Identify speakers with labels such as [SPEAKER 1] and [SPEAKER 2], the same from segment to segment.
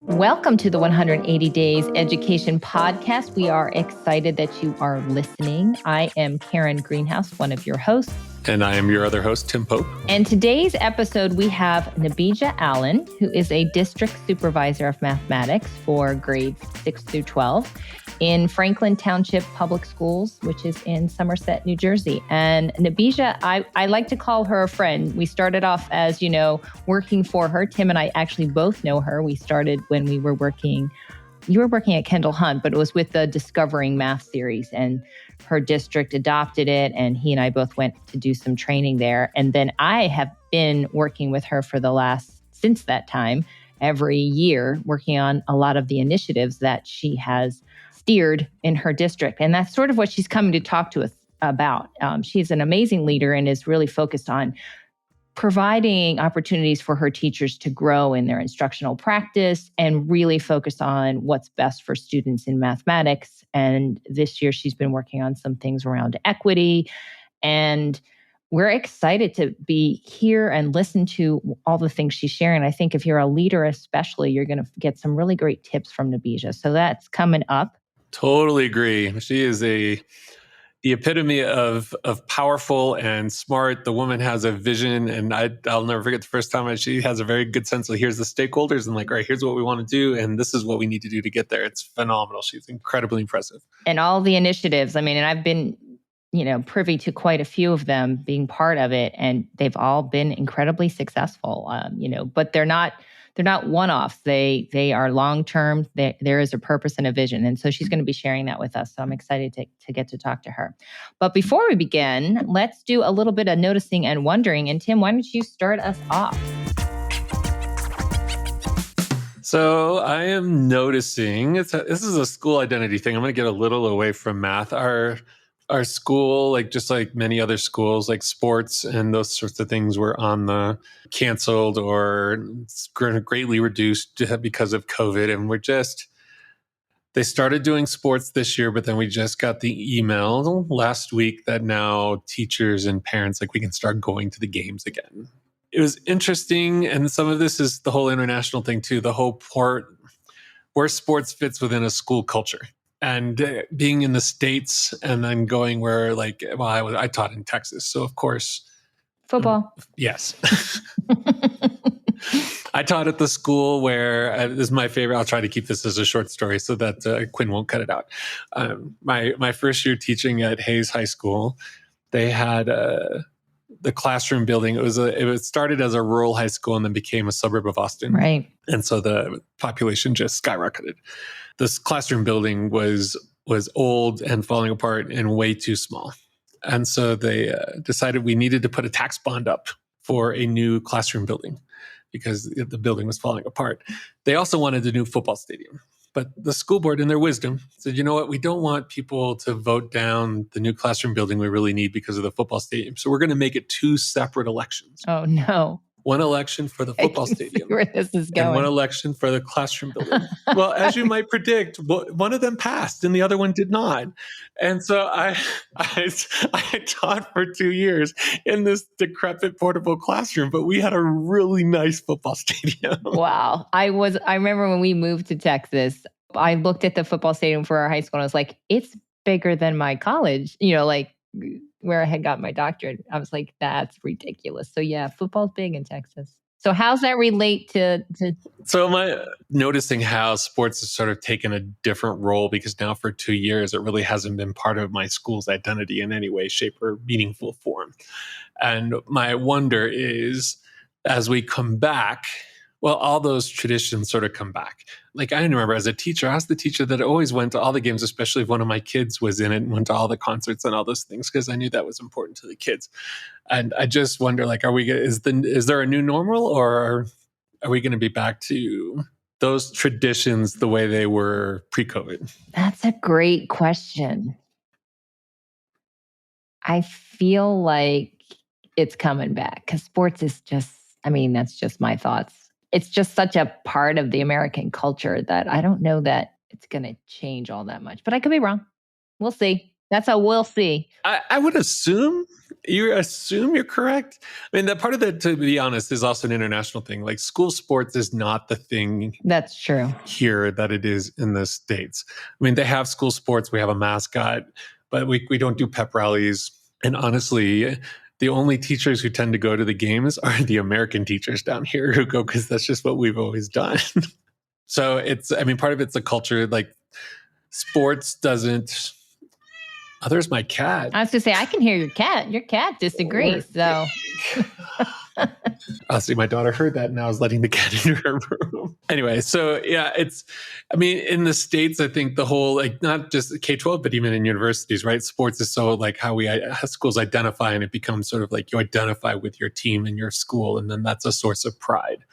[SPEAKER 1] Welcome to the 180 Days Education Podcast. We are excited that you are listening. I am Karen Greenhouse, one of your hosts.
[SPEAKER 2] And I am your other host, Tim Pope.
[SPEAKER 1] And today's episode, we have Nubeja Allenh, who is a district supervisor of mathematics for grades 6 through 12 in Franklin Township Public Schools, which is in Somerset, New Jersey. And Nubeja, I like to call her a friend. We started off as, working for her. Tim and I actually both know her. We started when we were working, you were working at Kendall Hunt, but it was with the Discovering Math series, and her district adopted it. And he and I both went to do some training there. And then I have been working with her since that time, every year, working on a lot of the initiatives that she has steered in her district. And that's sort of what she's coming to talk to us about. She's an amazing leader and is really focused on providing opportunities for her teachers to grow in their instructional practice and really focus on what's best for students in mathematics. And this year, she's been working on some things around equity. And we're excited to be here and listen to all the things she's sharing. I think if you're a leader especially, you're going to get some really great tips from Nubeja. So that's coming up.
[SPEAKER 2] Totally agree. She is the epitome of powerful and smart. The woman has a vision, and I'll never forget the first time she has a very good sense of here's the stakeholders and like, all right, here's what we want to do, and this is what we need to do to get there. It's phenomenal. She's incredibly impressive.
[SPEAKER 1] And all the initiatives. And I've been privy to quite a few of them, being part of it, and they've all been incredibly successful. But they're not one-offs. They are long-term. There is a purpose and a vision. And so she's going to be sharing that with us. So I'm excited to get to talk to her. But before we begin, let's do a little bit of noticing and wondering. And Tim, why don't you start us off?
[SPEAKER 2] So I am noticing, this is a school identity thing. I'm going to get a little away from math. Our school, just like many other schools, like sports and those sorts of things were on the canceled or greatly reduced because of COVID. And they started doing sports this year, but then we just got the email last week that now teachers and parents, we can start going to the games again. It was interesting. And some of this is the whole international thing too, the whole part where sports fits within a school culture. And being in the States and then going where I taught in Texas. So of course.
[SPEAKER 1] Football.
[SPEAKER 2] Yes. I taught at the school where, this is my favorite, I'll try to keep this as a short story so that Quinn won't cut it out. My first year teaching at Hayes High School, they had the classroom building. It started as a rural high school and then became a suburb of Austin.
[SPEAKER 1] Right.
[SPEAKER 2] And so the population just skyrocketed. This classroom building was old and falling apart and way too small. And so they decided we needed to put a tax bond up for a new classroom building because the building was falling apart. They also wanted a new football stadium. But the school board, in their wisdom, said, you know what, we don't want people to vote down the new classroom building we really need because of the football stadium. So we're going to make it two separate elections.
[SPEAKER 1] Oh, no.
[SPEAKER 2] One election for the football stadium.
[SPEAKER 1] Where this is going.
[SPEAKER 2] And one election for the classroom building. Well, as you might predict, one of them passed and the other one did not. And so I taught for 2 years in this decrepit portable classroom, but we had a really nice football stadium.
[SPEAKER 1] Wow. I remember when we moved to Texas, I looked at the football stadium for our high school and I was like, it's bigger than my college, where I had got my doctorate. I was like, that's ridiculous. So yeah, football's big in Texas. So how's that relate to?
[SPEAKER 2] So my noticing how sports has sort of taken a different role, because now for 2 years, it really hasn't been part of my school's identity in any way, shape, or meaningful form. And my wonder is, as we come back, well, all those traditions sort of come back. I remember as a teacher, I was the teacher that always went to all the games, especially if one of my kids was in it, and went to all the concerts and all those things, because I knew that was important to the kids. And I just wonder, is there a new normal, or are we going to be back to those traditions the way they were pre-COVID?
[SPEAKER 1] That's a great question. I feel like it's coming back because sports is just, that's just my thoughts. It's just such a part of the American culture that I don't know that it's going to change all that much. But I could be wrong. We'll see. That's a we'll see.
[SPEAKER 2] I would assume you're correct. I mean, that part of that, to be honest, is also an international thing. Like school sports is not the thing
[SPEAKER 1] That's true
[SPEAKER 2] here that it is in the States. I mean, they have school sports. We have a mascot, but we don't do pep rallies. And honestly, the only teachers who tend to go to the games are the American teachers down here who go because that's just what we've always done. So part of it's a culture. Like sports doesn't. Oh, there's my cat.
[SPEAKER 1] I was going to say, I can hear your cat. Your cat disagrees. So,
[SPEAKER 2] see, my daughter heard that and I was letting the cat into her room. Anyway, so yeah, in the States, I think the whole, like, not just K-12, but even in universities, right? Sports is so like how schools identify, and it becomes sort of like you identify with your team and your school, and then that's a source of pride.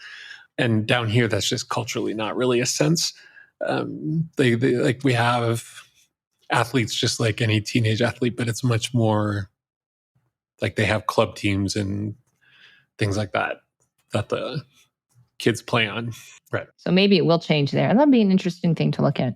[SPEAKER 2] And down here, that's just culturally not really a sense. We have athletes just like any teenage athlete, but it's much more like they have club teams and things like that the kids play on. Right.
[SPEAKER 1] So maybe it will change there. That'll be an interesting thing to look at.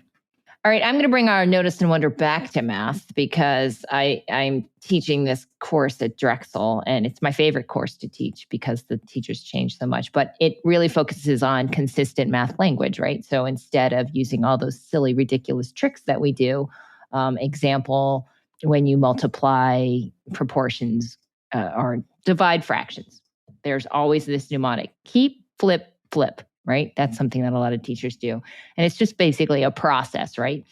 [SPEAKER 1] All right, I'm going to bring our Notice and Wonder back to math because I'm teaching this course at Drexel, and it's my favorite course to teach because the teachers change so much. But it really focuses on consistent math language, right? So instead of using all those silly, ridiculous tricks that we do, example, when you multiply proportions or divide fractions, there's always this mnemonic: keep, flip, flip. Right? That's something that a lot of teachers do. And it's just basically a process, right?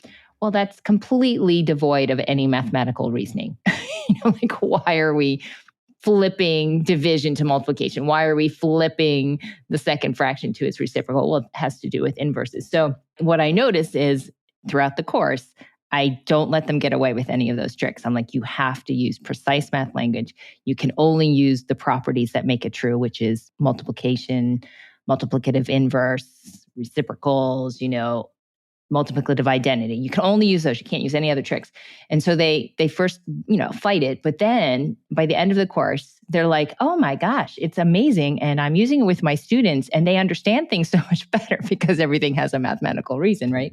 [SPEAKER 1] Well, that's completely devoid of any mathematical reasoning. Like, why are we flipping division to multiplication? Why are we flipping the second fraction to its reciprocal? Well, it has to do with inverses. So what I notice is throughout the course, I don't let them get away with any of those tricks. I'm like, you have to use precise math language. You can only use the properties that make it true, which is multiplication, multiplicative inverse, reciprocals, multiplicative identity. You can only use those. You can't use any other tricks. And so they first, fight it. But then by the end of the course, they're like, oh my gosh, it's amazing. And I'm using it with my students and they understand things so much better because everything has a mathematical reason, right?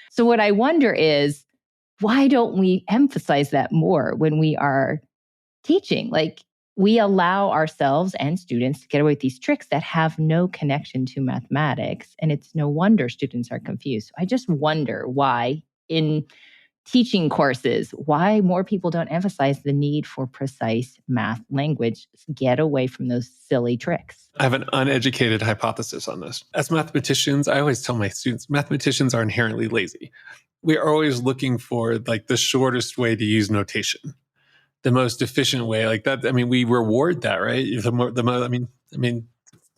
[SPEAKER 1] So what I wonder is, why don't we emphasize that more when we are teaching? Like, we allow ourselves and students to get away with these tricks that have no connection to mathematics. And it's no wonder students are confused. I just wonder why in teaching courses, why more people don't emphasize the need for precise math language. Get away from those silly tricks.
[SPEAKER 2] I have an uneducated hypothesis on this. As mathematicians, I always tell my students, mathematicians are inherently lazy. We are always looking for like the shortest way to use notation, the most efficient way, like that. I mean, we reward that, right?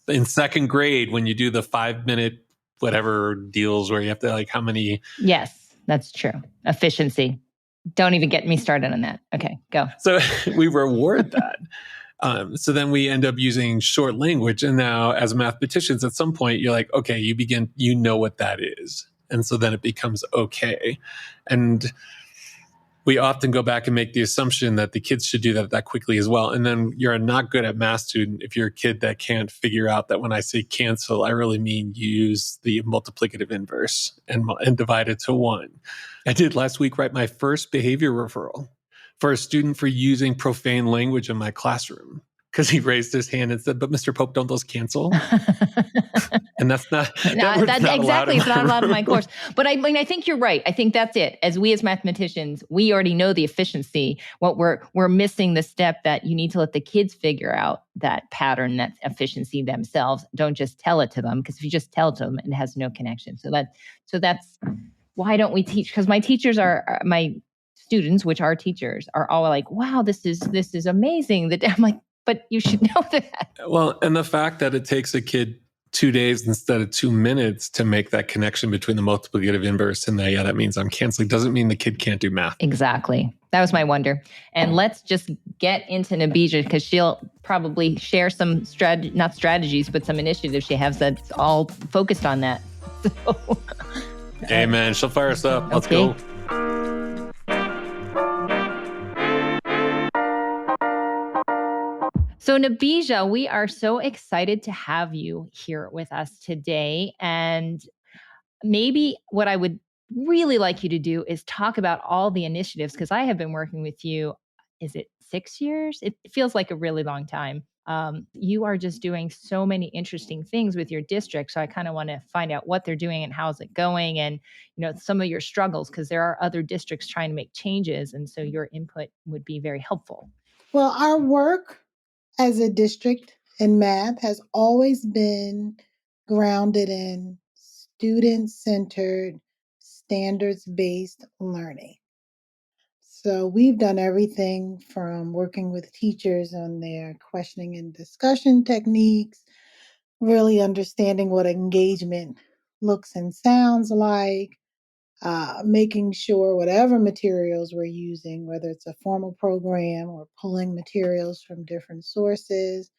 [SPEAKER 2] In second grade, when you do the 5-minute whatever deals where you have to like how many.
[SPEAKER 1] Yes, that's true. Efficiency. Don't even get me started on that. Okay, go.
[SPEAKER 2] So we reward that. So then we end up using short language. And now as mathematicians, at some point, you're like, okay, you know what that is. And so then it becomes okay. And we often go back and make the assumption that the kids should do that quickly as well. And then you're a not good at math student if you're a kid that can't figure out that when I say cancel, I really mean you use the multiplicative inverse and divide it to 1. I did last week write my first behavior referral for a student for using profane language in my classroom because he raised his hand and said, "But Mr. Pope, don't those cancel?" And that's not,
[SPEAKER 1] that's exactly, it's not allowed in my course. But I mean, I think you're right. I think that's it. As mathematicians, we already know the efficiency. What we're missing the step that you need to let the kids figure out that pattern, that efficiency themselves. Don't just tell it to them, because if you just tell it to them, it has no connection. So that's why don't we teach? Because my teachers my students, which are teachers, are all like, wow, this is amazing. I'm like, but you should know that.
[SPEAKER 2] Well, and the fact that it takes a kid 2 days instead of 2 minutes to make that connection between the multiplicative inverse and that means I'm canceling, doesn't mean the kid can't do math.
[SPEAKER 1] Exactly. That was my wonder. And let's just get into Nubeja, because she'll probably share some not strategies, but some initiatives she has that's all focused on that. So,
[SPEAKER 2] amen. She'll fire us up. Let's
[SPEAKER 1] okay.
[SPEAKER 2] go.
[SPEAKER 1] So Nubeja, we are so excited to have you here with us today. And maybe what I would really like you to do is talk about all the initiatives, because I have been working with you. Is it 6 years? It feels like a really long time. You are just doing so many interesting things with your district. So I kind of want to find out what they're doing and how's it going, and some of your struggles, because there are other districts trying to make changes, and so your input would be very helpful.
[SPEAKER 3] Well, our work as a district in math has always been grounded in student-centered, standards-based learning. So we've done everything from working with teachers on their questioning and discussion techniques, really understanding what engagement looks and sounds like, making sure whatever materials we're using, whether it's a formal program or pulling materials from different sources,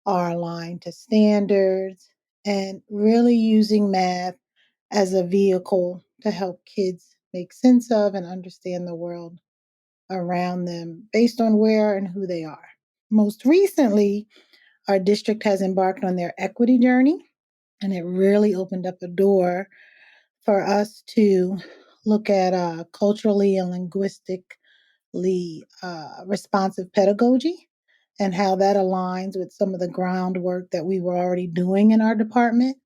[SPEAKER 3] are aligned to standards, and really using math as a vehicle to help kids make sense of and understand the world around them based on where and who they are. Most recently, our district has embarked on their equity journey, and it really opened up a door for us to look at culturally and linguistically responsive pedagogy and how that aligns with some of the groundwork that we were already doing in our department,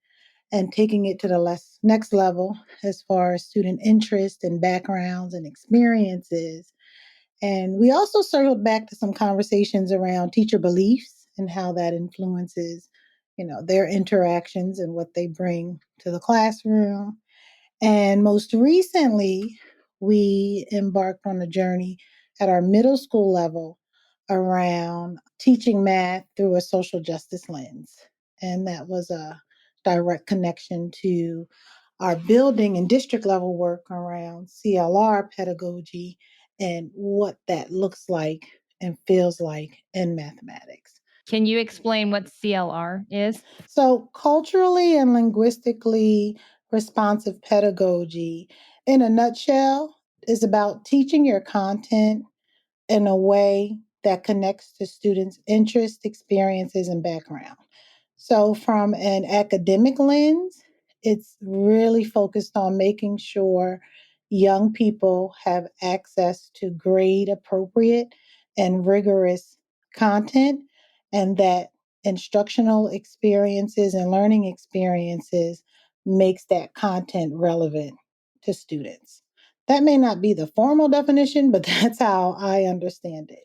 [SPEAKER 3] and taking it to the next level as far as student interest and backgrounds and experiences. And we also circled back to some conversations around teacher beliefs and how that influences, their interactions and what they bring to the classroom. And most recently, we embarked on a journey at our middle school level around teaching math through a social justice lens. And that was a direct connection to our building and district level work around CLR pedagogy and what that looks like and feels like in mathematics.
[SPEAKER 1] Can you explain what CLR is?
[SPEAKER 3] So, culturally and linguistically responsive pedagogy, in a nutshell, is about teaching your content in a way that connects to students' interests, experiences, and background. So, from an academic lens, it's really focused on making sure young people have access to grade appropriate and rigorous content, and that instructional experiences and learning experiences makes that content relevant to students. That may not be the formal definition, but that's how I understand it.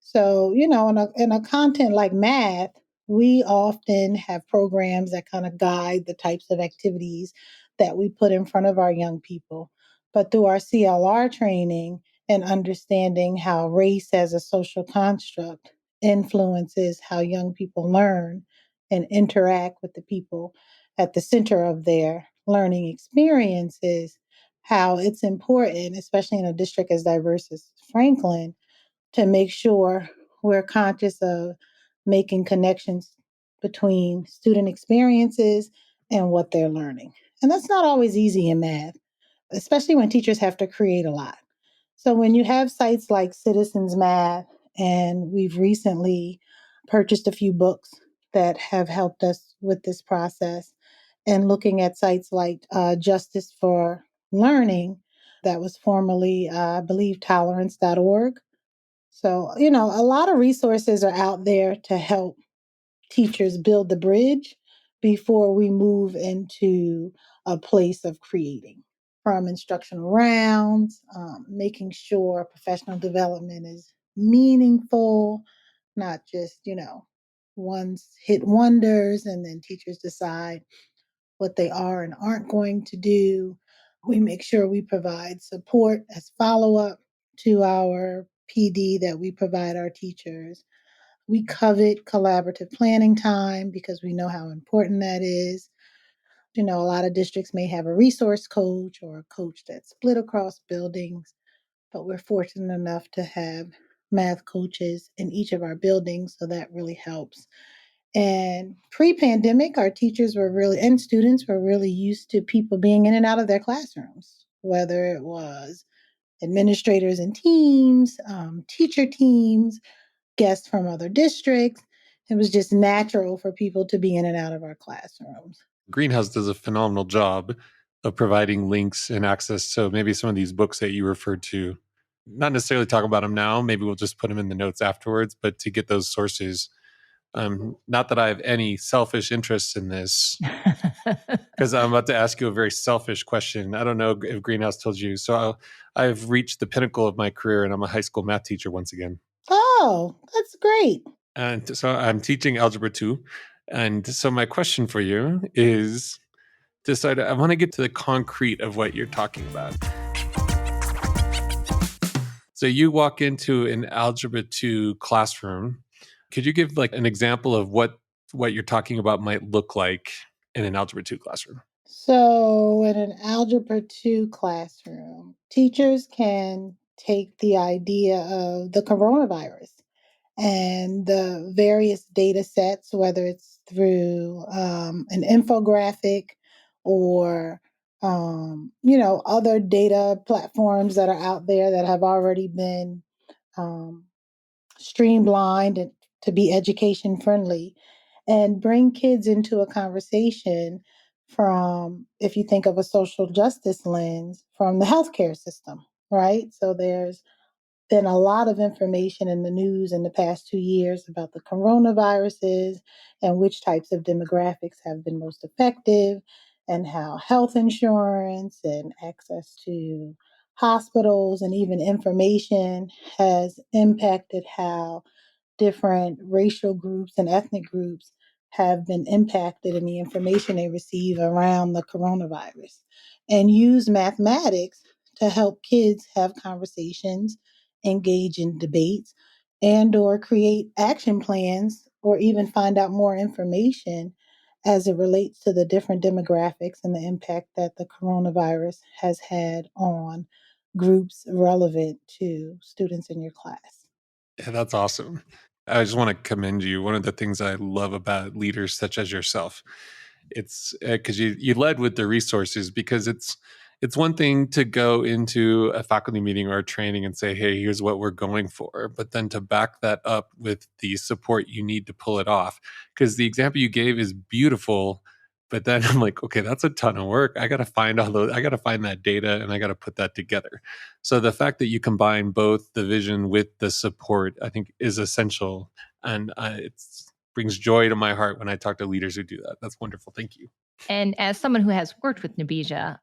[SPEAKER 3] So, in a content like math, we often have programs that kind of guide the types of activities that we put in front of our young people. But through our CLR training and understanding how race as a social construct influences how young people learn and interact with the people at the center of their learning experiences, how it's important, especially in a district as diverse as Franklin, to make sure we're conscious of making connections between student experiences and what they're learning. And that's not always easy in math, especially when teachers have to create a lot. So when you have sites like Citizens Math, and we've recently purchased a few books that have helped us with this process, and looking at sites like Justice for Learning, that was formerly, I believe, tolerance.org. So, a lot of resources are out there to help teachers build the bridge before we move into a place of creating. From instructional rounds, making sure professional development is meaningful, not just, one's hit wonders and then teachers decide what they are and aren't going to do. We make sure we provide support as follow up to our PD that we provide our teachers. We covet collaborative planning time because we know how important that is. A lot of districts may have a resource coach or a coach that's split across buildings, but we're fortunate enough to have math coaches in each of our buildings, so that really helps. And pre-pandemic, our teachers were really, and students were really used to people being in and out of their classrooms, whether it was administrators and teams, teacher teams, guests from other districts. It was just natural for people to be in and out of our classrooms.
[SPEAKER 2] Greenhouse does a phenomenal job of providing links and access. So maybe some of these books that you referred to, not necessarily talk about them now, maybe we'll just put them in the notes afterwards, but to get those sources. Not that I have any selfish interests in this, because I'm about to ask you a very selfish question. I don't know if Greenhouse told you. So I've reached the pinnacle of my career, and I'm a high school math teacher once again.
[SPEAKER 3] Oh, that's great.
[SPEAKER 2] And so I'm teaching Algebra 2. And so my question for you is, I want to get to the concrete of what you're talking about. So you walk into an Algebra 2 classroom. Could you give like an example of what you're talking about might look like in an Algebra 2 classroom?
[SPEAKER 3] So, in an Algebra 2 classroom, teachers can take the idea of the coronavirus and the various data sets, whether it's through an infographic or other data platforms that are out there that have already been um, streamlined and to be education friendly, and bring kids into a conversation from, if you think of a social justice lens, from the healthcare system, right? So there's been a lot of information in the news in the past 2 years about the coronaviruses and which types of demographics have been most effective, and how health insurance and access to hospitals and even information has impacted how different racial groups and ethnic groups have been impacted in the information they receive around the coronavirus, and use mathematics to help kids have conversations, engage in debates, and or create action plans, or even find out more information as it relates to the different demographics and the impact that the coronavirus has had on groups relevant to students in your class.
[SPEAKER 2] Yeah, that's awesome. I just want to commend you. One of the things I love about leaders such as yourself, it's because you led with the resources, because it's one thing to go into a faculty meeting or a training and say, hey, here's what we're going for, but then to back that up with the support you need to pull it off. Because the example you gave is beautiful, but then I'm like, okay, that's a ton of work. I got to find I got to find that data, and I got to put that together. So the fact that you combine both the vision with the support, I think, is essential, and it brings joy to my heart when I talk to leaders who do that. That's wonderful. Thank you.
[SPEAKER 1] And as someone who has worked with Nubeja,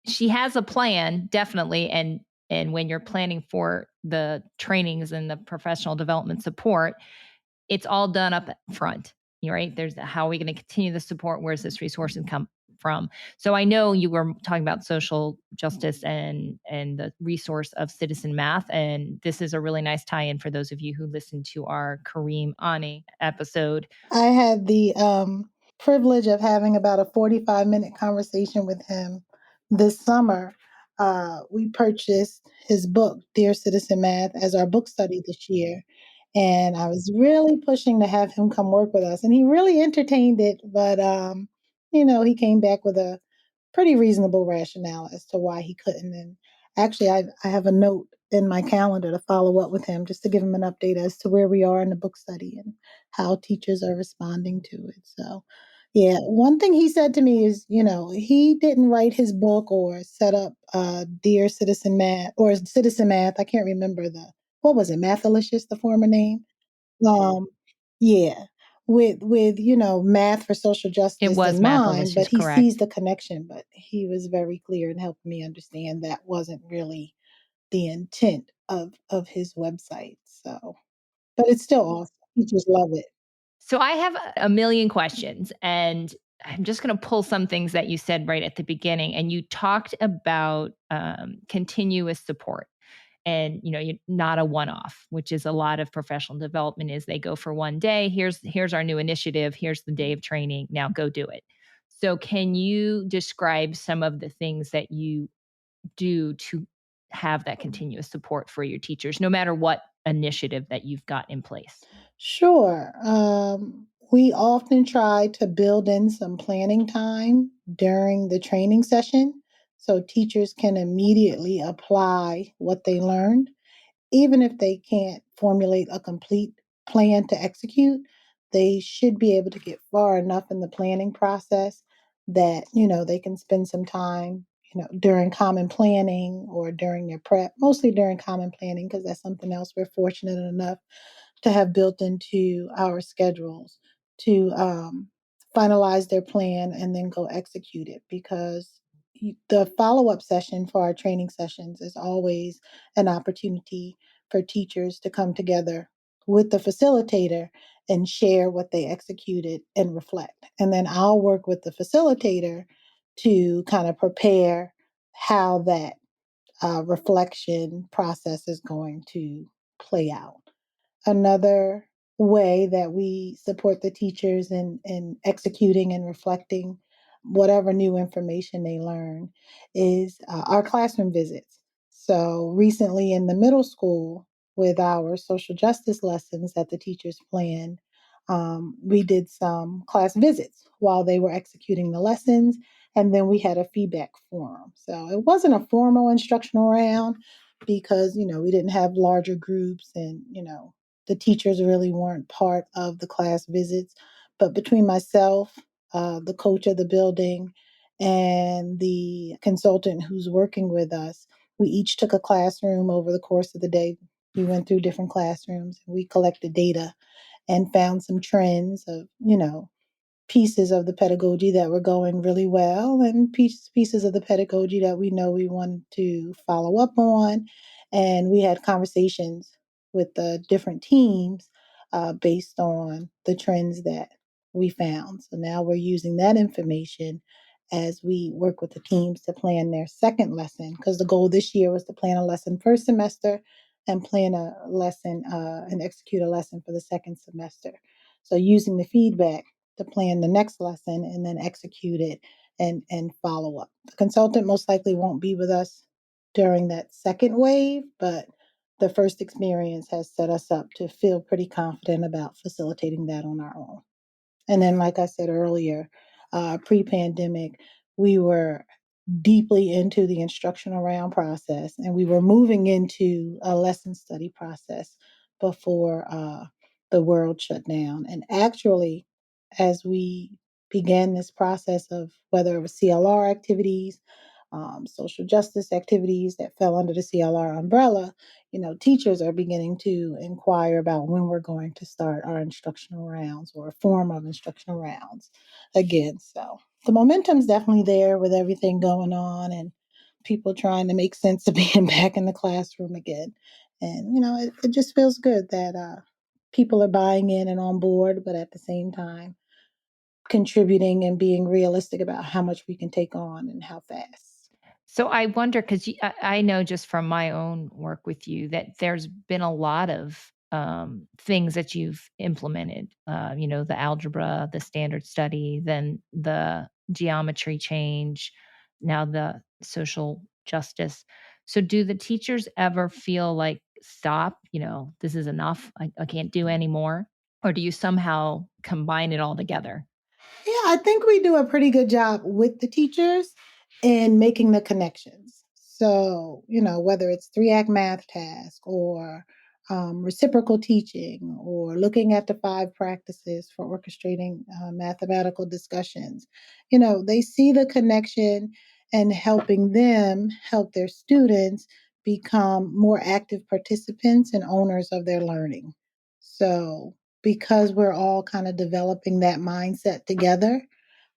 [SPEAKER 1] she has a plan, definitely. And when you're planning for the trainings and the professional development support, it's all done up front, right? There's how are we going to continue the support? Where's this resource come from? So I know you were talking about social justice and the resource of citizen math, and this is a really nice tie-in for those of you who listened to our Kareem Ani episode.
[SPEAKER 3] I had the privilege of having about a 45-minute conversation with him this summer. We purchased his book, Dear Citizen Math, as our book study this year. And I was really pushing to have him come work with us. And he really entertained it, but, he came back with a pretty reasonable rationale as to why he couldn't. And actually, I have a note in my calendar to follow up with him just to give him an update as to where we are in the book study and how teachers are responding to it. So, yeah, one thing he said to me is, he didn't write his book or set up Dear Citizen Math or Citizen Math. I can't remember what was it, Mathalicious, the former name? Um, yeah, with math for social
[SPEAKER 1] It
[SPEAKER 3] justice
[SPEAKER 1] was
[SPEAKER 3] in mind, but
[SPEAKER 1] Mathalicious,
[SPEAKER 3] he
[SPEAKER 1] correct?
[SPEAKER 3] sees the connection. But he was very clear in helping me understand that wasn't really the intent of his website. So, but it's still awesome. Teachers love it.
[SPEAKER 1] So I have a million questions, and I'm just going to pull some things that you said right at the beginning. And you talked about continuous support, and you're not a one-off, which is a lot of professional development. Is they go for one day. Here's our new initiative. Here's the day of training. Now go do it. So can you describe some of the things that you do to have that continuous support for your teachers, no matter what initiative that you've got in place?
[SPEAKER 3] Sure. We often try to build in some planning time during the training session so teachers can immediately apply what they learned. Even if they can't formulate a complete plan to execute, they should be able to get far enough in the planning process that, they can spend some time, during common planning or during their prep, mostly during common planning, because that's something else we're fortunate enough to have built into our schedules to finalize their plan and then go execute it, because the follow-up session for our training sessions is always an opportunity for teachers to come together with the facilitator and share what they executed and reflect. And then I'll work with the facilitator to kind of prepare how that reflection process is going to play out. Another way that we support the teachers in executing and reflecting whatever new information they learn is our classroom visits. So recently in the middle school, with our social justice lessons that the teachers planned, we did some class visits while they were executing the lessons, and then we had a feedback forum. So it wasn't a formal instructional round because we didn't have larger groups, and the teachers really weren't part of the class visits. But between myself, the coach of the building, and the consultant who's working with us, we each took a classroom over the course of the day. We went through different classrooms and we collected data and found some trends of, pieces of the pedagogy that were going really well and pieces of the pedagogy that we know we wanted to follow up on. And we had conversations with the different teams based on the trends that we found. So now we're using that information as we work with the teams to plan their second lesson, because the goal this year was to plan a lesson first semester and plan a lesson and execute a lesson for the second semester. So using the feedback to plan the next lesson and then execute it and follow up. The consultant most likely won't be with us during that second wave, but the first experience has set us up to feel pretty confident about facilitating that on our own. And then, like I said earlier, pre-pandemic, we were deeply into the instructional round process, and we were moving into a lesson study process before the world shut down. And actually, as we began this process of whether it was CLR activities, social justice activities that fell under the CLR umbrella, teachers are beginning to inquire about when we're going to start our instructional rounds or a form of instructional rounds again. So the momentum's definitely there with everything going on and people trying to make sense of being back in the classroom again. And, it just feels good that people are buying in and on board, but at the same time, contributing and being realistic about how much we can take on and how fast.
[SPEAKER 1] So I wonder, because I know just from my own work with you that there's been a lot of things that you've implemented. The algebra, the standard study, then the geometry change, now the social justice. So do the teachers ever feel like, stop, this is enough, I can't do anymore? Or do you somehow combine it all together?
[SPEAKER 3] Yeah, I think we do a pretty good job with the teachers in making the connections. So, whether it's 3-act math task or reciprocal teaching or looking at the 5 practices for orchestrating mathematical discussions, they see the connection and helping them help their students become more active participants and owners of their learning. So, because we're all kind of developing that mindset together,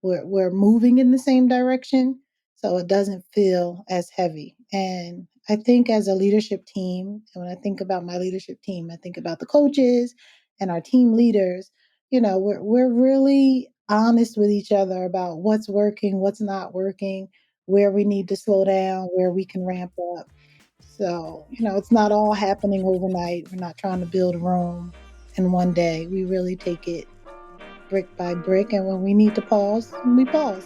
[SPEAKER 3] we're moving in the same direction, so it doesn't feel as heavy. And I think as a leadership team, and when I think about my leadership team, I think about the coaches and our team leaders. We're really honest with each other about what's working, what's not working, where we need to slow down, where we can ramp up. So, it's not all happening overnight. We're not trying to build Rome in one day. We really take it brick by brick. And when we need to pause, we pause.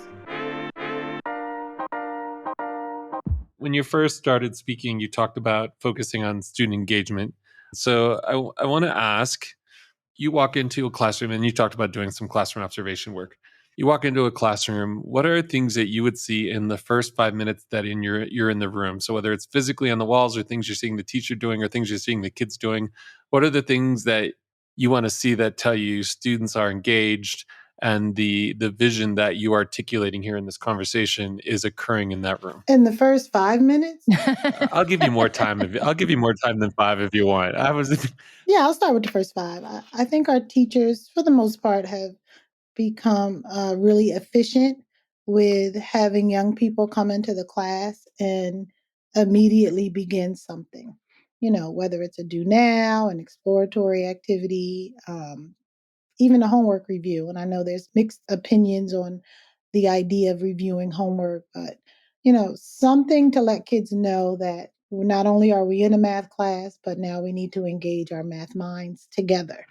[SPEAKER 2] When you first started speaking, you talked about focusing on student engagement. So I want to ask, you walk into a classroom and you talked about doing some classroom observation work. You walk into a classroom, what are things that you would see in the first 5 minutes that you're in the room? So whether it's physically on the walls or things you're seeing the teacher doing or things you're seeing the kids doing, what are the things that you want to see that tell you students are engaged and the vision that you are articulating here in this conversation is occurring in that room.
[SPEAKER 3] In the first 5 minutes?
[SPEAKER 2] I'll give you more time. I'll give you more time than 5 if you want.
[SPEAKER 3] Yeah, I'll start with the first 5. I think our teachers, for the most part, have become really efficient with having young people come into the class and immediately begin something. Whether it's a do now, an exploratory activity, even a homework review. And I know there's mixed opinions on the idea of reviewing homework, but something to let kids know that not only are we in a math class, but now we need to engage our math minds together.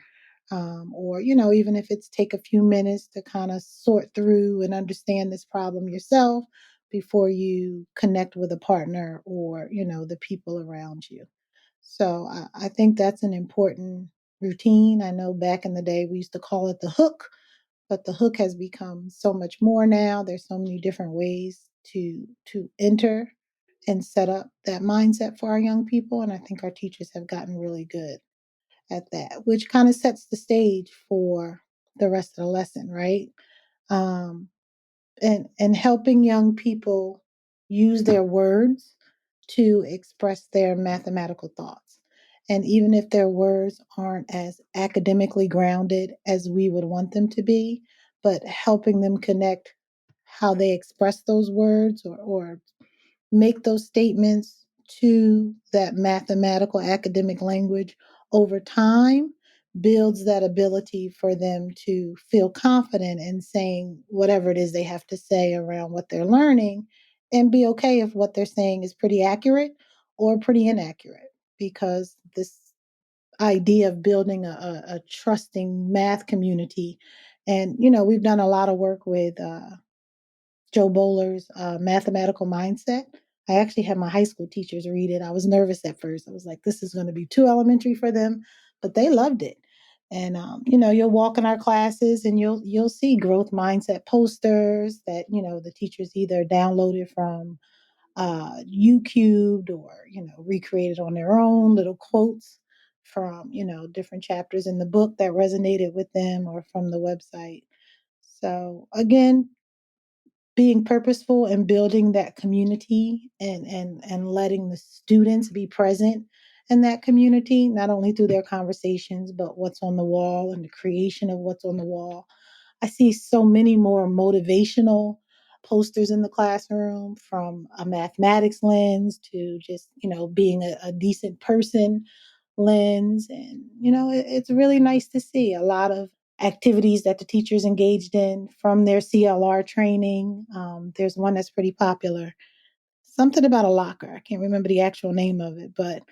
[SPEAKER 3] Or even if it's take a few minutes to kind of sort through and understand this problem yourself before you connect with a partner or the people around you. So I think that's an important routine. I know back in the day we used to call it the hook, but the hook has become so much more now. There's so many different ways to enter and set up that mindset for our young people, and I think our teachers have gotten really good at that, which kind of sets the stage for the rest of the lesson, right? Um, and helping young people use their words to express their mathematical thoughts. And even if their words aren't as academically grounded as we would want them to be, but helping them connect how they express those words or make those statements to that mathematical academic language over time builds that ability for them to feel confident in saying whatever it is they have to say around what they're learning and be okay if what they're saying is pretty accurate or pretty inaccurate, because this idea of building a trusting math community. And we've done a lot of work with Joe Bowler's Mathematical Mindset. I actually had my high school teachers read it. I was nervous at first. I was like, this is going to be too elementary for them, but they loved it. And you'll walk in our classes and you'll see growth mindset posters that the teachers either downloaded from YouTubed or recreated on their own, little quotes from different chapters in the book that resonated with them or from the website. So again, being purposeful and building that community and letting the students be present in that community, not only through their conversations, but what's on the wall and the creation of what's on the wall. I see so many more motivational posters in the classroom, from a mathematics lens to just being a decent person lens. And it's really nice to see a lot of activities that the teachers engaged in from their CLR training. There's one that's pretty popular, something about a locker. I can't remember the actual name of it, but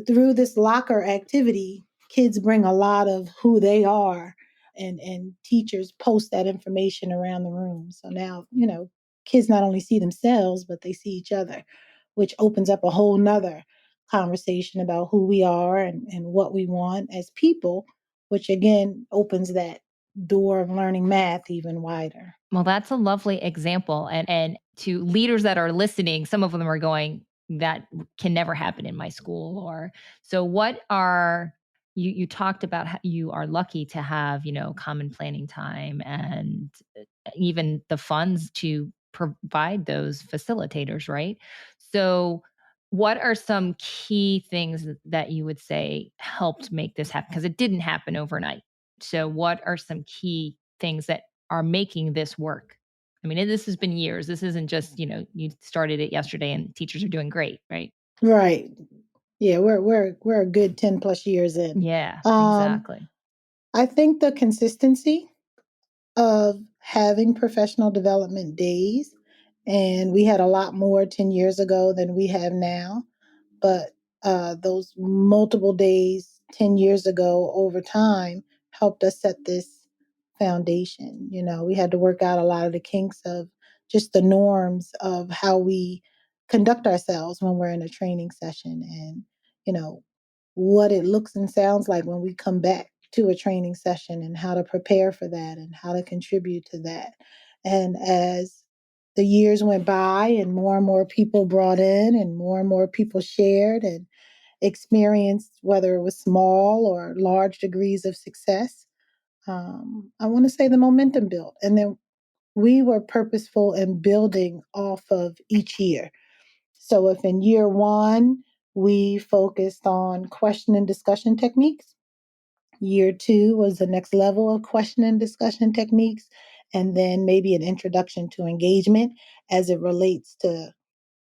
[SPEAKER 3] through this locker activity, kids bring a lot of who they are, and teachers post that information around the room. So now, kids not only see themselves, but they see each other, which opens up a whole nother conversation about who we are and what we want as people, which again opens that door of learning math even wider.
[SPEAKER 1] Well, that's a lovely example. And to leaders that are listening, some of them are going, that can never happen in my school. Or so what are you talked about how you are lucky to have, common planning time and even the funds to provide those facilitators, right? So what are some key things that you would say helped make this happen? Because it didn't happen overnight. So what are some key things that are making this work? I mean, this has been years. This isn't just, you started it yesterday and teachers are doing great, right?
[SPEAKER 3] Right. Yeah, we're a good 10 plus years in.
[SPEAKER 1] Yeah,
[SPEAKER 3] Um,
[SPEAKER 1] exactly.
[SPEAKER 3] I think the consistency of having professional development days, and we had a lot more 10 years ago than we have now, but those multiple days 10 years ago over time helped us set this foundation. We had to work out a lot of the kinks of just the norms of how we conduct ourselves when we're in a training session, and you know what it looks and sounds like when we come back to a training session, and how to prepare for that and how to contribute to that. And as the years went by and more people brought in and more people shared and experienced, whether it was small or large degrees of success, I want to say the momentum built. And then we were purposeful in building off of each year. So if in year one, we focused on question and discussion techniques, year two was the next level of question and discussion techniques, and then maybe an introduction to engagement as it relates to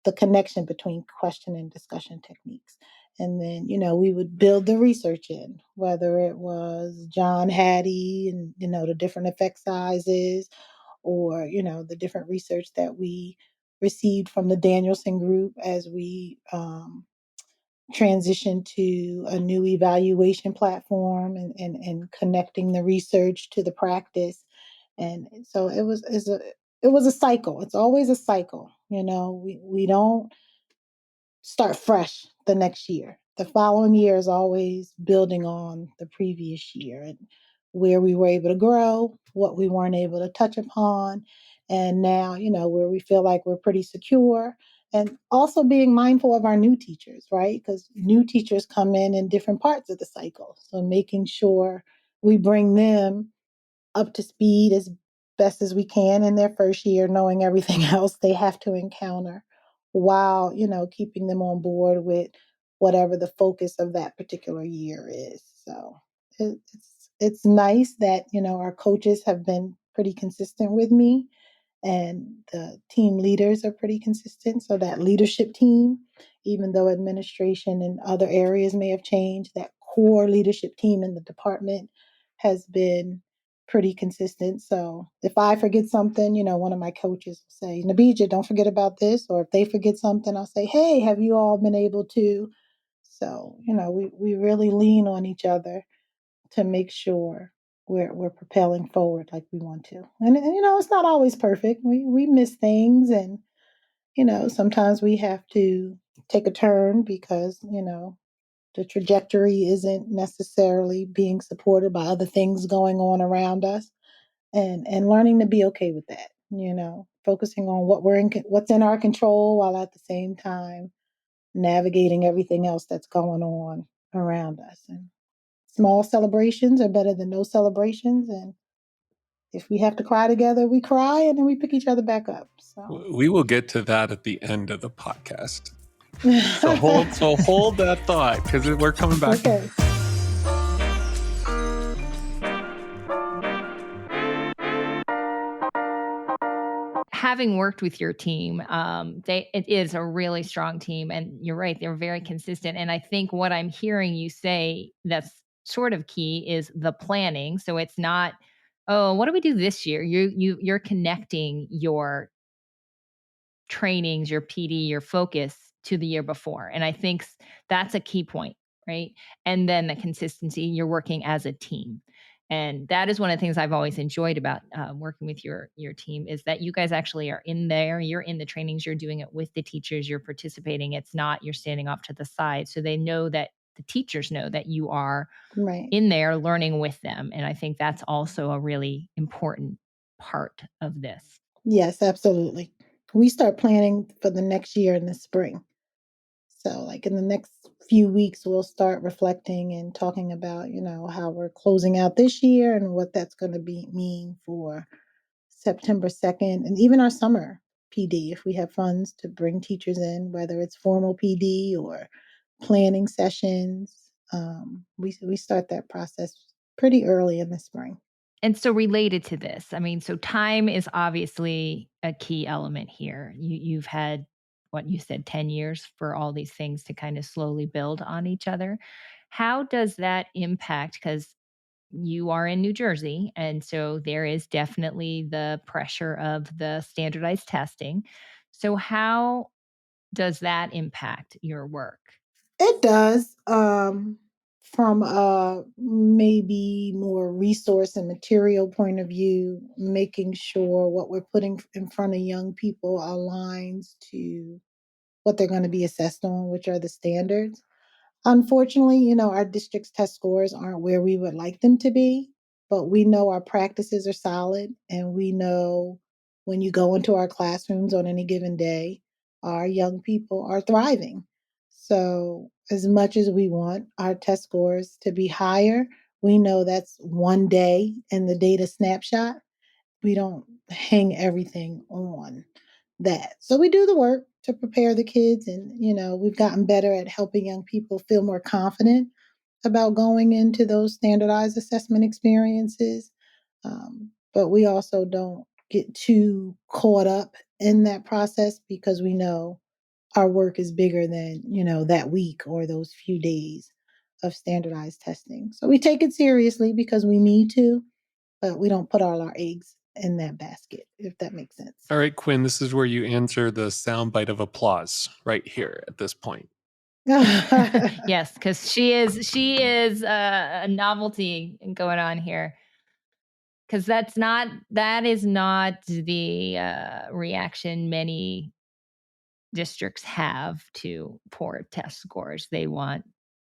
[SPEAKER 3] the connection between question and discussion techniques. And then, we would build the research in, whether it was John Hattie and, the different effect sizes, or, the different research that we received from the Danielson group as we transition to a new evaluation platform, and connecting the research to the practice. And so it was a cycle. It's always a cycle. We don't start fresh the next year. The following year is always building on the previous year, and where we were able to grow, what we weren't able to touch upon, and now, where we feel like we're pretty secure. And also being mindful of our new teachers, right? Because new teachers come in different parts of the cycle. So making sure we bring them up to speed as best as we can in their first year, knowing everything else they have to encounter, while, keeping them on board with whatever the focus of that particular year is. So it's nice that, our coaches have been pretty consistent with me, and the team leaders are pretty consistent. So that leadership team, even though administration and other areas may have changed, that core leadership team in the department has been pretty consistent. So if I forget something, one of my coaches will say, Nubeja, don't forget about this. Or if they forget something, I'll say, hey, have you all been able to? So, we really lean on each other to make sure we're propelling forward like we want to. And it's not always perfect. We miss things, and sometimes we have to take a turn because the trajectory isn't necessarily being supported by other things going on around us, and learning to be okay with that. Focusing on what's in our control, while at the same time navigating everything else that's going on around us. And small celebrations are better than no celebrations. And if we have to cry together, we cry, and then we pick each other back up. So
[SPEAKER 2] We will get to that at the end of the podcast. So hold that thought, because we're coming back.
[SPEAKER 3] Okay.
[SPEAKER 1] Having worked with your team, it is a really strong team, and you're right, they're very consistent. And I think what I'm hearing you say that's sort of key is the planning. So it's not, oh, what do we do this year? You're connecting your trainings, your PD, your focus to the year before. And I think that's a key point, right? And then the consistency, you're working as a team. And that is one of the things I've always enjoyed about working with your team, is that you guys actually are in there. You're in the trainings. You're doing it with the teachers. You're participating. It's not you're standing off to the side. So they know that the teachers know that you are
[SPEAKER 3] Right.
[SPEAKER 1] in there learning with them. And I think that's also a really important part of this.
[SPEAKER 3] Yes, absolutely. We start planning for the next year in the spring. So, like in the next few weeks, we'll start reflecting and talking about, how we're closing out this year and what that's going to mean for September 2nd, and even our summer PD, if we have funds to bring teachers in, whether it's formal PD or planning sessions. We start that process pretty early in the spring.
[SPEAKER 1] And so related to this, I mean, so time is obviously a key element here. You've had what you said 10 years for all these things to kind of slowly build on each other. How does that impact? Because you are in New Jersey, and so there is definitely the pressure of the standardized testing. So how does that impact your work?
[SPEAKER 3] It does. From a maybe more resource and material point of view, making sure what we're putting in front of young people aligns to what they're going to be assessed on, which are the standards. Unfortunately, our district's test scores aren't where we would like them to be, but we know our practices are solid, and we know when you go into our classrooms on any given day, our young people are thriving. So, as much as we want our test scores to be higher, we know that's one day in the data snapshot. We don't hang everything on that. So we do the work to prepare the kids, and we've gotten better at helping young people feel more confident about going into those standardized assessment experiences. But we also don't get too caught up in that process because we know our work is bigger than, that week or those few days of standardized testing. So we take it seriously because we need to, but we don't put all our eggs in that basket, if that makes sense.
[SPEAKER 2] All right, Quinn, this is where you answer the soundbite of applause right here at this point.
[SPEAKER 1] Yes, because she is a novelty going on here. Because that is not the reaction many districts have to poor test scores. They want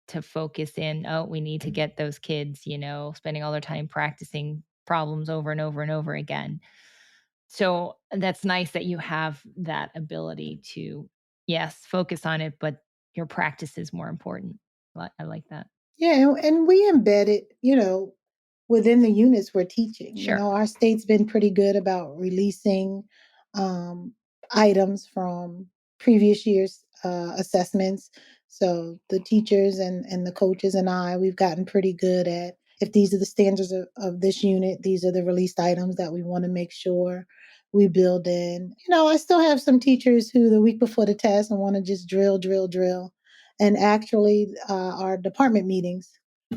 [SPEAKER 1] to focus in, oh, we need to get those kids, spending all their time practicing problems over and over and over again. So that's nice that you have that ability to, yes, focus on it, but your practice is more important. I like that.
[SPEAKER 3] Yeah, and we embed it, within the units we're teaching.
[SPEAKER 1] Sure.
[SPEAKER 3] Our state's been pretty good about releasing um, items from previous year's assessments. So the teachers and the coaches and we've gotten pretty good at, if these are the standards of this unit, these are the released items that we want to make sure we build in. I still have some teachers who the week before the test and want to just drill, drill, drill. And actually, our department meetings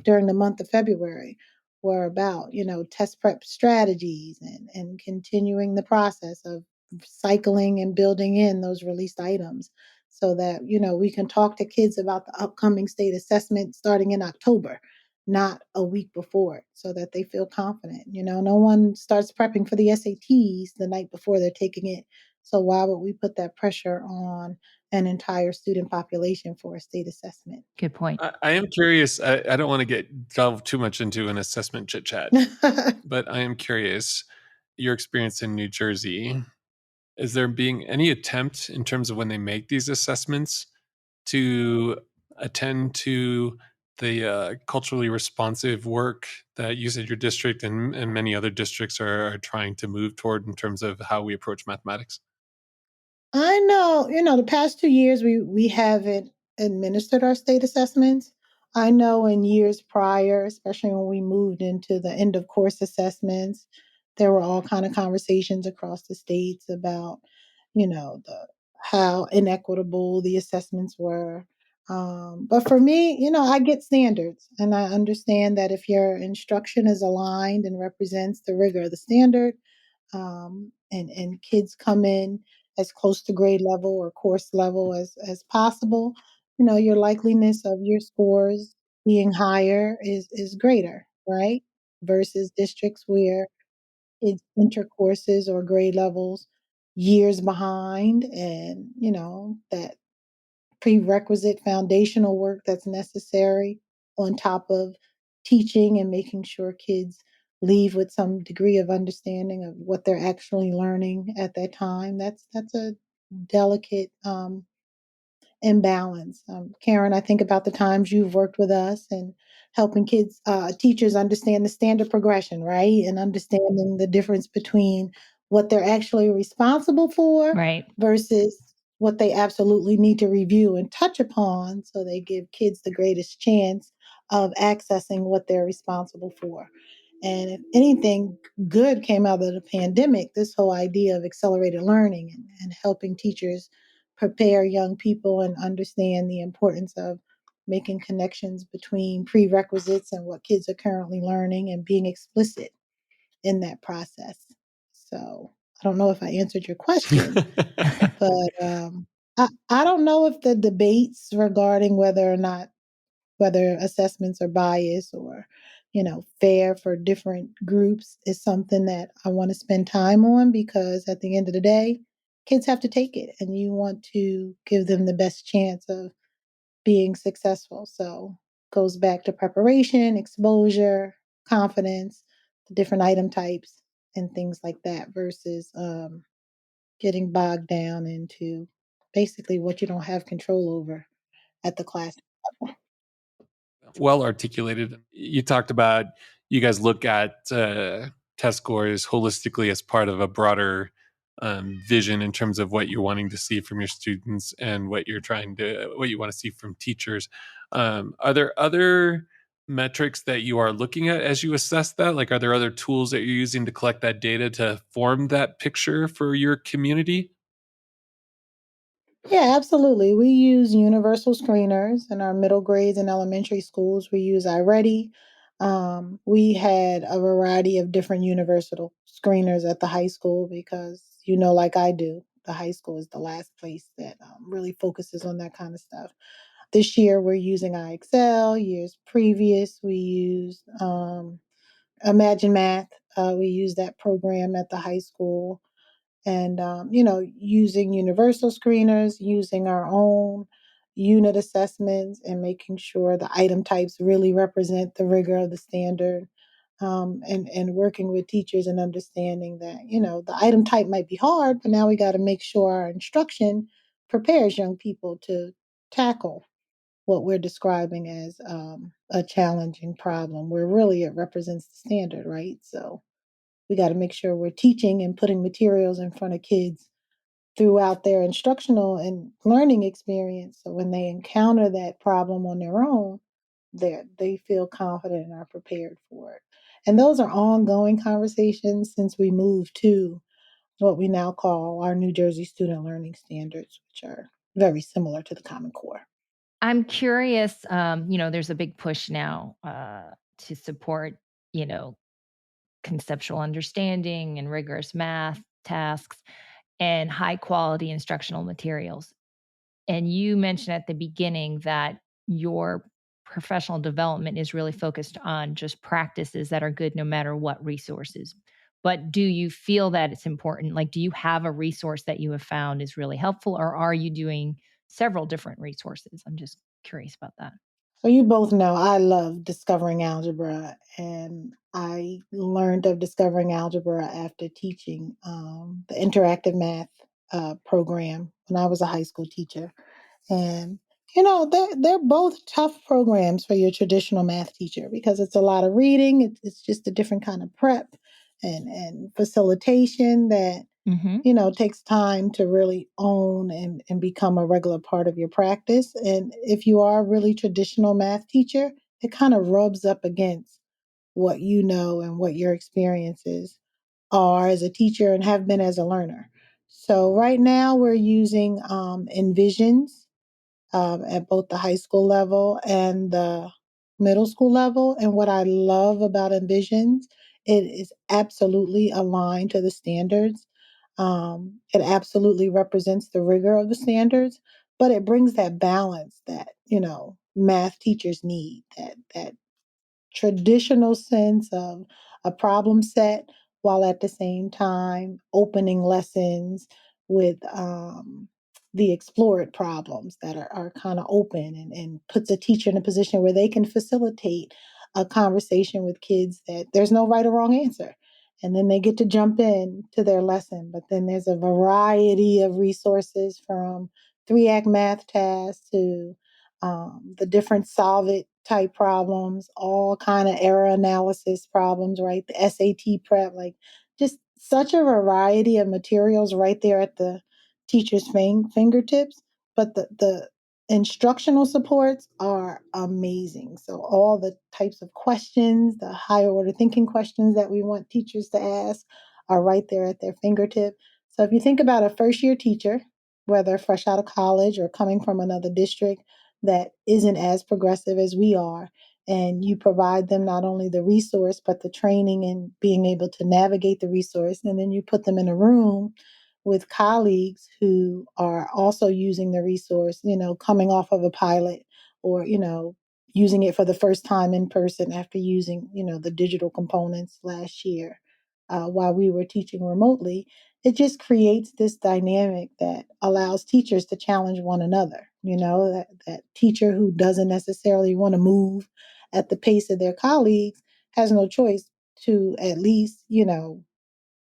[SPEAKER 3] during the month of February were about, test prep strategies and continuing the process of cycling and building in those released items so that, we can talk to kids about the upcoming state assessment starting in October, not a week before, so that they feel confident. No one starts prepping for the SATs the night before they're taking it. So why would we put that pressure on an entire student population for a state assessment?
[SPEAKER 1] Good point.
[SPEAKER 2] I am curious. I don't want to delve too much into an assessment chit chat, but I am curious. Your experience in New Jersey, is there being any attempt in terms of when they make these assessments to attend to the culturally responsive work that you said your district and many other districts are trying to move toward in terms of how we approach mathematics?
[SPEAKER 3] I know, the past 2 years we haven't administered our state assessments. I know in years prior, especially when we moved into the end of course assessments, there were all kind of conversations across the states about, the how inequitable the assessments were. But for me, I get standards, and I understand that if your instruction is aligned and represents the rigor of the standard, and kids come in as close to grade level or course level as possible, your likeliness of your scores being higher is greater, right? Versus districts where it's intercourses or grade levels years behind, and that prerequisite foundational work that's necessary on top of teaching and making sure kids leave with some degree of understanding of what they're actually learning at that time. That's a delicate imbalance. Karen, I think about the times you've worked with us and helping kids, teachers understand the standard progression, right? And understanding the difference between what they're actually responsible for
[SPEAKER 1] Right.
[SPEAKER 3] versus what they absolutely need to review and touch upon so they give kids the greatest chance of accessing what they're responsible for. And if anything good came out of the pandemic, this whole idea of accelerated learning and helping teachers prepare young people and understand the importance of making connections between prerequisites and what kids are currently learning and being explicit in that process. So I don't know if I answered your question, but I don't know if the debates regarding whether assessments are biased or fair for different groups is something that I want to spend time on, because at the end of the day, kids have to take it and you want to give them the best chance of being successful. So goes back to preparation, exposure, confidence, the different item types and things like that versus getting bogged down into basically what you don't have control over at the class level.
[SPEAKER 2] well articulated. You talked about you guys look at test scores holistically as part of a broader vision in terms of what you're wanting to see from your students and what you want to see from teachers. Are there other metrics that you are looking at as you assess that? Like, are there other tools that you're using to collect that data to form that picture for your community?
[SPEAKER 3] Yeah, absolutely. We use universal screeners in our middle grades and elementary schools. We use iReady. We had a variety of different universal screeners at the high school because, like I do, the high school is the last place that really focuses on that kind of stuff. This year, we're using iExcel. Years previous, we used Imagine Math. We used that program at the high school and using universal screeners, using our own unit assessments, and making sure the item types really represent the rigor of the standard, and working with teachers and understanding that the item type might be hard, but now we got to make sure our instruction prepares young people to tackle what we're describing as a challenging problem, where really it represents the standard, right? So we got to make sure we're teaching and putting materials in front of kids throughout their instructional and learning experience. So when they encounter that problem on their own, they feel confident and are prepared for it. And those are ongoing conversations since we moved to what we now call our New Jersey Student Learning Standards, which are very similar to the Common Core.
[SPEAKER 1] I'm curious, there's a big push now to support, you know, conceptual understanding and rigorous math tasks and high quality instructional materials. And you mentioned at the beginning that your professional development is really focused on just practices that are good no matter what resources. But do you feel that it's important? Like, do you have a resource that you have found is really helpful, or are you doing several different resources? I'm just curious about that.
[SPEAKER 3] So you both know I love discovering algebra, and I learned of discovering algebra after teaching the interactive math program when I was a high school teacher. And they're both tough programs for your traditional math teacher because it's a lot of reading. It's just a different kind of prep and facilitation that
[SPEAKER 1] Hmm.
[SPEAKER 3] takes time to really own and become a regular part of your practice. And if you are a really traditional math teacher, it kind of rubs up against what you know and what your experiences are as a teacher and have been as a learner. So right now we're using Envisions at both the high school level and the middle school level. And what I love about Envisions, it is absolutely aligned to the standards. It absolutely represents the rigor of the standards, but it brings that balance that math teachers need. That traditional sense of a problem set while at the same time opening lessons with the explored problems that are kind of open and puts a teacher in a position where they can facilitate a conversation with kids that there's no right or wrong answer. And then they get to jump in to their lesson. But then there's a variety of resources from 3-act math tasks to the different solve it type problems, all kind of error analysis problems, right? The SAT prep, like just such a variety of materials right there at the teacher's fingertips. But the instructional supports are amazing. So all the types of questions, the higher order thinking questions that we want teachers to ask are right there at their fingertip. So if you think about a first year teacher, whether fresh out of college or coming from another district, that isn't as progressive as we are. And you provide them not only the resource, but the training and being able to navigate the resource. And then you put them in a room with colleagues who are also using the resource, coming off of a pilot or, using it for the first time in person after using, the digital components last year while we were teaching remotely. It just creates this dynamic that allows teachers to challenge one another. That teacher who doesn't necessarily want to move at the pace of their colleagues has no choice to at least,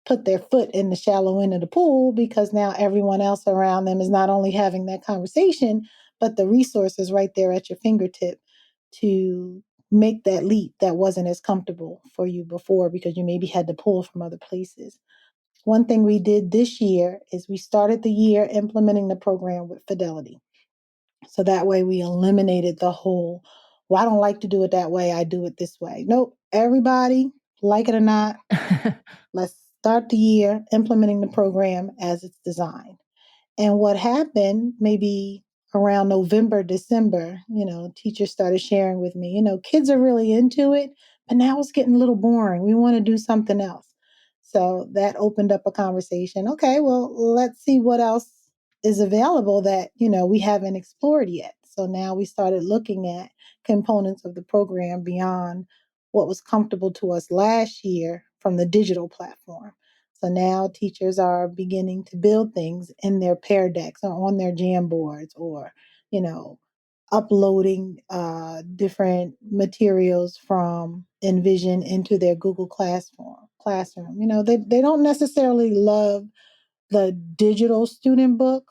[SPEAKER 3] put their foot in the shallow end of the pool because now everyone else around them is not only having that conversation, but the resource is right there at your fingertip to make that leap that wasn't as comfortable for you before because you maybe had to pull from other places. One thing we did this year is we started the year implementing the program with Fidelity. So that way we eliminated the whole, well, I don't like to do it that way, I do it this way. Nope, everybody, like it or not, let's start the year implementing the program as it's designed. And what happened maybe around November, December, teachers started sharing with me, kids are really into it, but now it's getting a little boring. We want to do something else. So that opened up a conversation. Okay, well, let's see what else is available that, we haven't explored yet. So now we started looking at components of the program beyond what was comfortable to us last year from the digital platform. So now teachers are beginning to build things in their Pear Decks or on their Jamboards or, you know, uploading different materials from Envision into their Google Classroom. They don't necessarily love the digital student book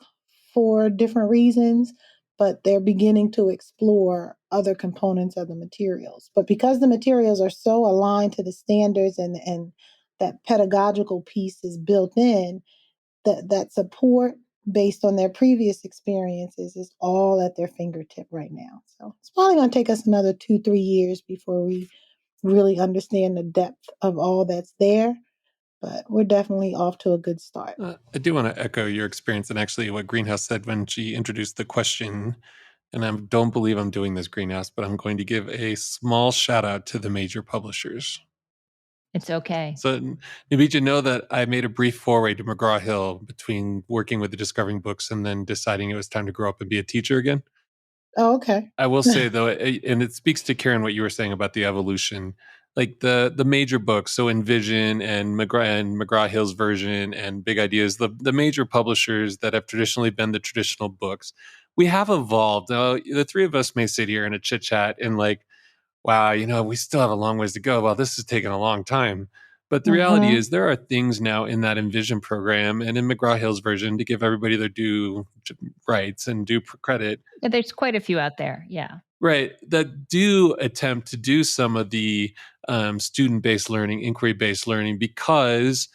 [SPEAKER 3] for different reasons, but they're beginning to explore other components of the materials. But because the materials are so aligned to the standards and that pedagogical piece is built in, that support based on their previous experiences is all at their fingertip right now. So it's probably going to take us another 2-3 years before we really understand the depth of all that's there, but we're definitely off to a good start.
[SPEAKER 2] I do want to echo your experience and actually what Greenhouse said when she introduced the question. And I don't believe I'm doing this, Greenhouse, but I'm going to give a small shout out to the major publishers.
[SPEAKER 1] It's okay.
[SPEAKER 2] So, Nubeja, know that I made a brief foray to McGraw-Hill between working with the Discovering Books and then deciding it was time to grow up and be a teacher again.
[SPEAKER 3] Oh, okay.
[SPEAKER 2] I will say though, and it speaks to Karen what you were saying about the evolution, like the major books, so Envision and McGraw-Hill's version and Big Ideas, the major publishers that have traditionally been the traditional books, we have evolved. Now, the three of us may sit here in a chit chat and like, wow, we still have a long ways to go. Well, this has taken a long time. But the reality is there are things now in that Envision program and in McGraw-Hill's version, to give everybody their due rights and due credit.
[SPEAKER 1] Yeah, there's quite a few out there. Yeah.
[SPEAKER 2] Right. That do attempt to do some of the student-based learning, inquiry-based learning, because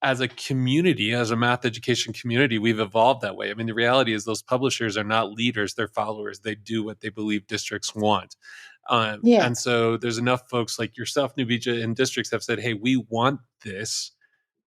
[SPEAKER 2] as a community, as a math education community, we've evolved that way. I mean, the reality is those publishers are not leaders, they're followers. They do what they believe districts want. And so there's enough folks like yourself, Nubeja, and districts have said, hey, we want this.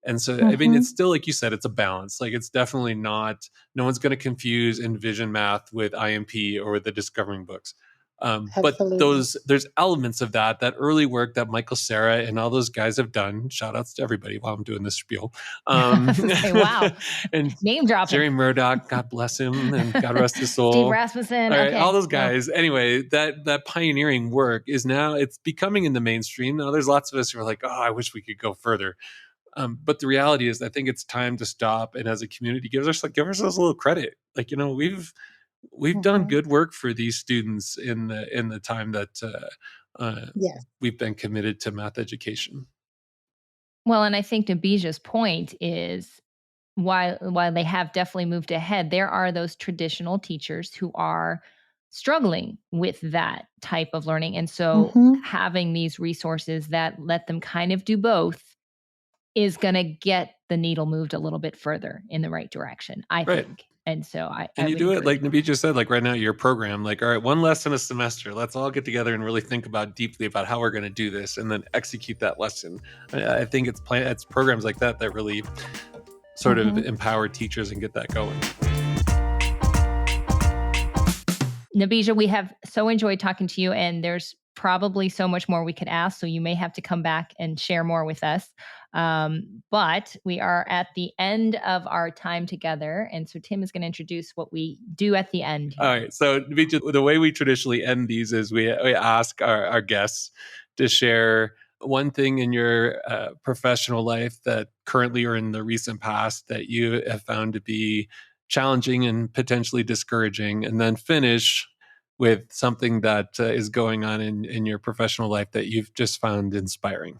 [SPEAKER 2] And so, I mean, it's still, like you said, it's a balance. Like, it's definitely not, no one's going to confuse Envision Math with IMP or with the Discovering Books. But there's elements of that early work that Michael Cera and all those guys have done. Shout outs to everybody while I'm doing this spiel.
[SPEAKER 1] Wow.
[SPEAKER 2] And
[SPEAKER 1] name dropping.
[SPEAKER 2] Jerry Murdoch, God bless him and God rest his soul.
[SPEAKER 1] Steve Rasmussen.
[SPEAKER 2] All right, all those guys. Anyway, that pioneering work is now, it's becoming in the mainstream. Now there's lots of us who are like, oh, I wish we could go further. But the reality is, I think it's time to stop and as a community give ourselves a little credit. Like, we've done good work for these students in the time that we've been committed to math education.
[SPEAKER 1] Well, and I think Nubeja's point is while they have definitely moved ahead, there are those traditional teachers who are struggling with that type of learning. And so having these resources that let them kind of do both is going to get the needle moved a little bit further in the right direction, I think. And so I
[SPEAKER 2] you do it like Nubeja said, like right now your program, like, all right, one lesson a semester, let's all get together and really think deeply about how we're going to do this and then execute that lesson. I think it's programs like that really sort of empower teachers and get that going.
[SPEAKER 1] Nubeja, we have so enjoyed talking to you, and there's probably so much more we could ask, so you may have to come back and share more with us. But we are at the end of our time together, and so Tim is going to introduce what we do at the end.
[SPEAKER 2] All right, so the way we traditionally end these is we ask our guests to share one thing in your professional life that currently or in the recent past that you have found to be challenging and potentially discouraging, and then finish with something that is going on in your professional life that you've just found inspiring.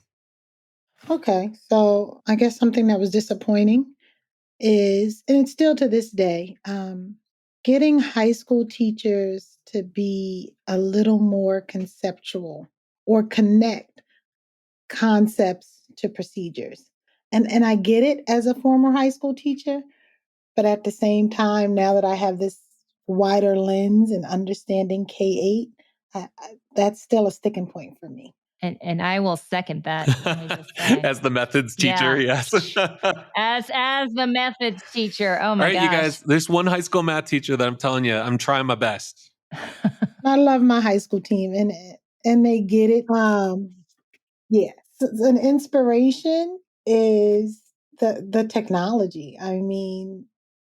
[SPEAKER 3] Okay, so I guess something that was disappointing is, and it's still to this day, getting high school teachers to be a little more conceptual or connect concepts to procedures. And I get it as a former high school teacher, but at the same time, now that I have this wider lens and understanding K-8, that's still a sticking point for me.
[SPEAKER 1] And I will second that. Let me just say.
[SPEAKER 2] As the methods teacher, yes.
[SPEAKER 1] as the methods teacher. Oh
[SPEAKER 2] All
[SPEAKER 1] my
[SPEAKER 2] right,
[SPEAKER 1] gosh.
[SPEAKER 2] you guys, there's one high school math teacher that I'm telling you, I'm trying my best.
[SPEAKER 3] I love my high school team and they get it. Yeah. So an inspiration is the technology. I mean,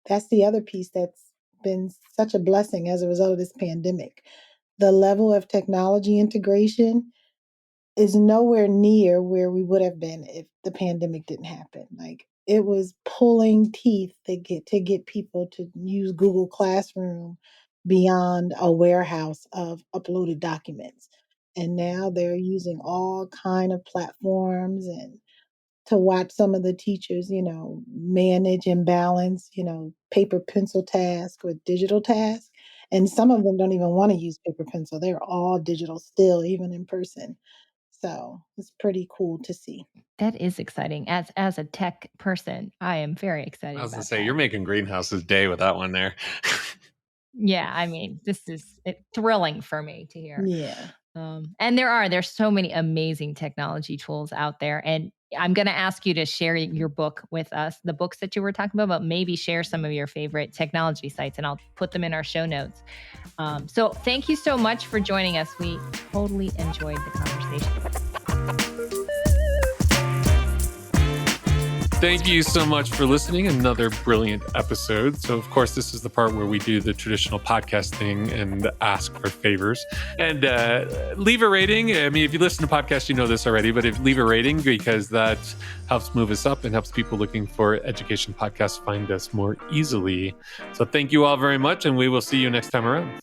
[SPEAKER 3] that's the other piece that's been such a blessing as a result of this pandemic. The level of technology integration is nowhere near where we would have been if the pandemic didn't happen. Like it was pulling teeth to get people to use Google Classroom beyond a warehouse of uploaded documents. And now they're using all kind of platforms and to watch some of the teachers, manage and balance, paper pencil task with digital task. And some of them don't even want to use paper pencil. They're all digital still, even in person. So it's pretty cool to see.
[SPEAKER 1] That is exciting. As a tech person, I am very excited.
[SPEAKER 2] I was
[SPEAKER 1] about
[SPEAKER 2] gonna say
[SPEAKER 1] that.
[SPEAKER 2] You're making Greenhouse's day with that one there.
[SPEAKER 1] Yeah, I mean, this is thrilling for me to hear.
[SPEAKER 3] Yeah.
[SPEAKER 1] And there's so many amazing technology tools out there. And I'm going to ask you to share your book with us, the books that you were talking about, but maybe share some of your favorite technology sites, and I'll put them in our show notes. So thank you so much for joining us. We totally enjoyed the conversation.
[SPEAKER 2] Thank you so much for listening. Another brilliant episode. So, of course, this is the part where we do the traditional podcast thing and ask for favors. And leave a rating. I mean, if you listen to podcasts, you know this already, but leave a rating because that helps move us up and helps people looking for education podcasts find us more easily. So thank you all very much, and we will see you next time around.